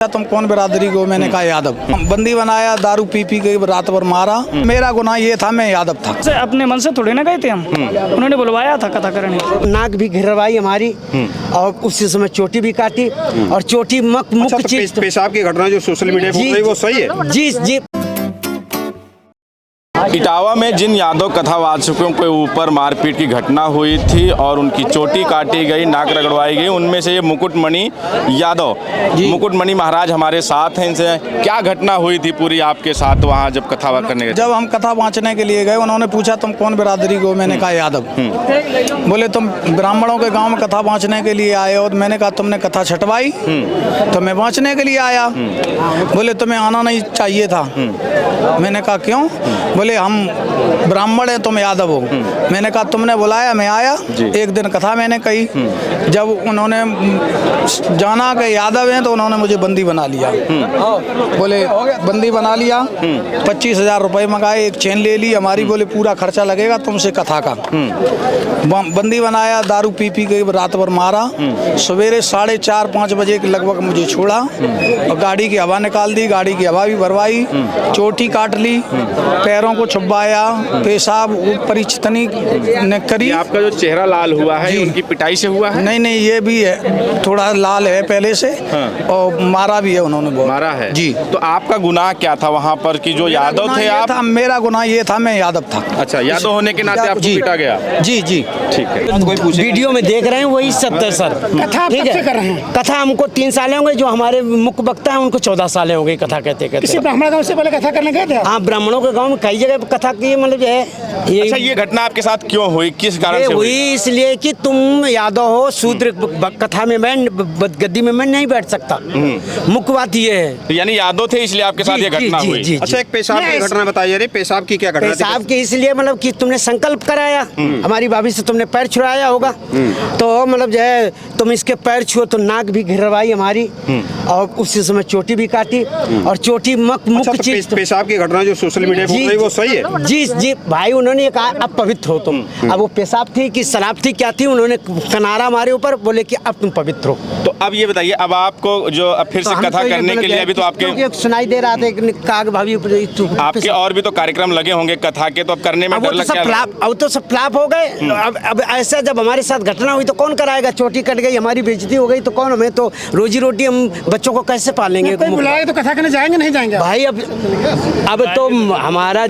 तुम कौन बिरादरी को? मैंने कहा यादव। बंदी बनाया, दारू पी के रात भर मारा। मेरा गुनाह ये था, मैं यादव था। अपने मन से थोड़े ना गए थे हम, उन्होंने बुलवाया था कथा करने। नाक भी घिरवाई हमारी और उसी समय चोटी भी काटी और चोटी मुख्य चीज पेशाब की घटना जो सोशल मीडिया पर हो रही है वो सही है? जी जी। इटावा में जिन यादव कथावाचकों के ऊपर मारपीट की घटना हुई थी और उनकी चोटी काटी गई, नाक रगड़वाई गई, उनमें से ये मुकुटमणि यादव, मुकुटमणि महाराज हमारे साथ हैं। इनसे क्या घटना हुई थी पूरी आपके साथ वहाँ जब कथा करने गए? जब हम कथा वाँचने के लिए गए, उन्होंने पूछा तुम कौन बिरादरी को? मैंने कहा यादव। बोले तुम ब्राह्मणों के गाँव में कथा वाँचने के लिए आए हो? मैंने कहा तुमने कथा छटवाई तो मैं वाँचने के लिए आया। बोले तुम्हें आना नहीं चाहिए था। मैंने कहा क्यों? बोले हम ब्राह्मण हैं, तुम यादव हो। मैंने कहा तुमने बुलाया, मैं आया। एक दिन कथा मैंने कही, जब उन्होंने जाना कि यादव हैं तो उन्होंने मुझे बंदी बना लिया। बोले बंदी बना लिया, 25,000 रुपए मंगाए, एक चेन ले ली हमारी। बोले पूरा खर्चा लगेगा तुमसे कथा का। बंदी बनाया, दारू पी के रात भर मारा। सवेरे 4:30-5 बजे के लगभग मुझे छोड़ा और गाड़ी की हवा निकाल दी, गाड़ी की हवा भी भरवाई, चोटी काट ली, पैरों को छुपाया, पेशाब परिचितनी ने करी। आपका जो चेहरा लाल हुआ है उनकी पिटाई से हुआ है? नहीं, ये भी है, थोड़ा लाल है पहले से। और मारा भी है उन्होंने, बहुत मारा है जी। तो आपका गुनाह क्या था वहाँ पर कि जो यादव थे आप? मेरा गुनाह ये था, मैं यादव था। अच्छा, यादव होने के नाते आपको पीटा गया? जी जी, ठीक है। वीडियो में देख रहे हैं वही सत्य है सर। कथा ठीक है कर रहे हैं। कथा हमको 3 साल हो गए, जो हमारे मुख्य वक्ता है उनको 14 साल हो गए कथा कहते। किसी ब्राह्मण गांव से पहले कथा करने गए थे? हाँ, ब्राह्मणों के गाँव में कई जगह कथा की, मतलब है। अच्छा, ये घटना आपके साथ क्यों हुई, किस कारण से हुई? इसलिए कि तुम यादव हो, शूद्र कथा में मैं गद्दी में मैं नहीं बैठ सकता। मुख्य बात ये है। यानी यादव थे इसलिए आपके साथ ये घटना हुई? अच्छा, एक पेशाब की घटना बताइए। अरे पेशाब की क्या घटना? पेशाब की इसलिए मतलब कि तुमने संकल्प कराया, हमारी भाभी से तुमने पैर छुड़ाया होगा, तो मतलब जो है तुम इसके पैर छुओ तो नाक भी घिरवाई हमारी और उसी समय चोटी भी काटी और चोटी मुख्य चीज। पेशाब की घटना जो सोशल मीडिया पर हो रही है वो सही है? जी जी भाई, उन्होंने कहा अब पवित्र हो तुम। अब वो पेशाब थी कि शराब थी, क्या थी, उन्होंने कनारा हमारे ऊपर, बोले कि अब तुम पवित्र हो। तो अब ये बताइए, अब आपको जो अब फिर से कथा करने के लिए अभी तो आपके सुनाई दे रहा था भाभी आपके और भी तो कार्यक्रम लगे होंगे कथा के, तो अब करने में डर लगता है? अब तो सब फ्लॉप हो गए। अब ऐसा जब हमारे साथ घटना हुई तो कौन कराएगा? चोटी कट गई, हमारी बेइज्जती हो गई तो कौन? हमें तो रोजी रोटी, हम बच्चों को कैसे पालेंगे? बुलाए तो कथा करने जाएंगे नहीं जाएंगे भाई? अब तो हमारा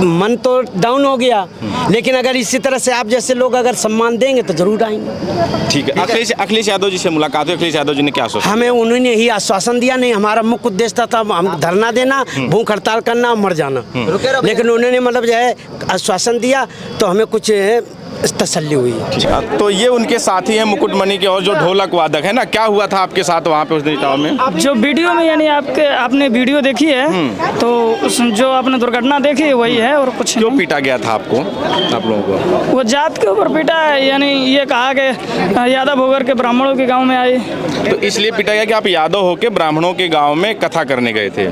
मन तो डाउन हो गया, लेकिन अगर इसी तरह से आप जैसे लोग अगर सम्मान देंगे तो जरूर आएंगे। ठीक है। अखिलेश यादव जी से मुलाकात हुई, अखिलेश यादव जी ने क्या सोचा? हमें उन्होंने यही आश्वासन दिया, नहीं हमारा मुख्य उद्देश्य था हम धरना देना, भूख हड़ताल करना, मर जाना, लेकिन उन्होंने मतलब जो है आश्वासन दिया तो हमें कुछ तसल्ली हुई। तो ये उनके साथी हैं मुकुटमणि के, और जो ढोलक वादक है ना, क्या हुआ था आपके साथ वहाँ पे उस दिन इटावा में? जो वीडियो में, यानी आपने वीडियो देखी है तो जो आपने दुर्घटना देखी है वही है, और कुछ क्यों पीटा गया था आपको, आप लोगों को? वो जात के ऊपर पीटा है, यानी ये कहा कि यादव होकर के ब्राह्मणों के गाँव में आए, तो इसलिए पीटा गया कि आप यादव होके ब्राह्मणों के गाँव में कथा करने गए थे।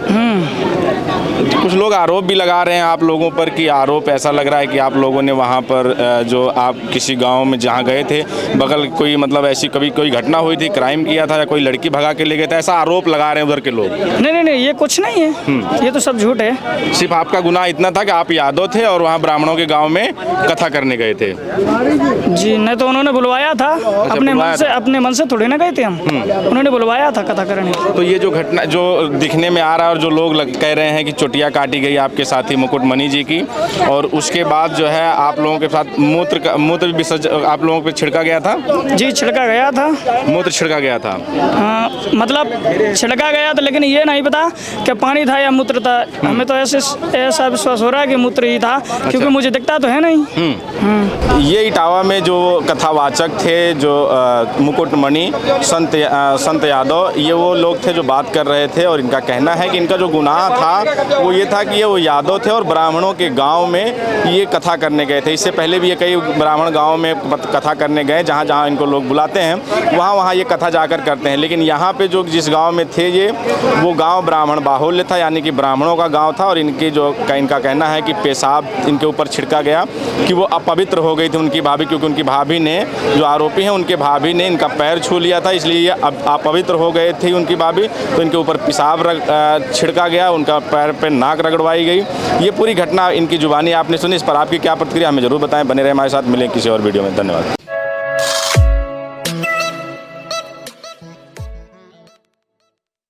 कुछ लोग आरोप भी लगा रहे हैं आप लोगों पर कि आरोप ऐसा लग रहा है कि आप लोगों ने वहाँ पर जो आप किसी गांव में जहाँ गए थे, बगल कोई मतलब ऐसी कभी कोई घटना हुई थी, क्राइम किया था या कोई लड़की भगा के ले गए थे, ऐसा आरोप लगा रहे हैं उधर के लोग। नहीं, ये कुछ नहीं है, ये तो सब झूठ है। सिर्फ आपका गुनाह इतना था कि आप यादव थे और वहाँ ब्राह्मणों के गाँव में कथा करने गए थे? जी नहीं, तो उन्होंने बुलवाया था, अपने मन से थोड़े ना गए थे हम, उन्होंने बुलवाया था कथा करने। तो ये जो घटना जो दिखने में आ रहा है और जो लोग कह रहे हैं कि चोटियाँ काटी गई आपके साथी मुकुटमणि जी की, और उसके बाद जो है आप लोगों के साथ मूत्र विसर्जन आप लोगों पे छिड़का गया था? जी, छिड़का गया था, मूत्र छिड़का गया था। हाँ, मतलब छिड़का गया था, लेकिन ये नहीं पता कि पानी था या मूत्र था। हमें तो ऐसा विश्वास हो रहा है कि मूत्र ही था, क्योंकि मुझे दिखता तो है नहीं। ये इटावा में जो कथावाचक थे, जो मुकुटमणि संत यादव, ये वो लोग थे जो बात कर रहे थे, और इनका कहना है कि इनका जो गुनाह था वो ये था कि ये वो यादव थे और ब्राह्मणों के गांव में ये कथा करने गए थे। इससे पहले भी ये कई ब्राह्मण गांव में कथा करने गए, जहाँ जहाँ इनको लोग बुलाते हैं वहाँ वहाँ ये कथा जाकर करते हैं। लेकिन यहाँ पे जो जिस गांव में थे ये, वो गांव ब्राह्मण बाहुल्य था, यानी कि ब्राह्मणों का गांव था। और इनका कहना है कि पेशाब इनके ऊपर छिड़का गया, कि वो अपवित्र हो गई थी उनकी भाभी, क्योंकि उनकी भाभी ने, जो आरोपी हैं उनके भाभी ने इनका पैर छू लिया था, इसलिए ये अपवित्र हो गए थे उनकी भाभी। तो इनके ऊपर पेशाब छिड़का गया, उनका पैर पे नाक रगड़वाई गई। ये पूरी घटना इनकी जुबानी आपने सुनी। इस पर आपकी क्या प्रतिक्रिया हमें जरूर बताएं। बने रहे हमारे साथ, मिलें किसी और वीडियो में। धन्यवाद।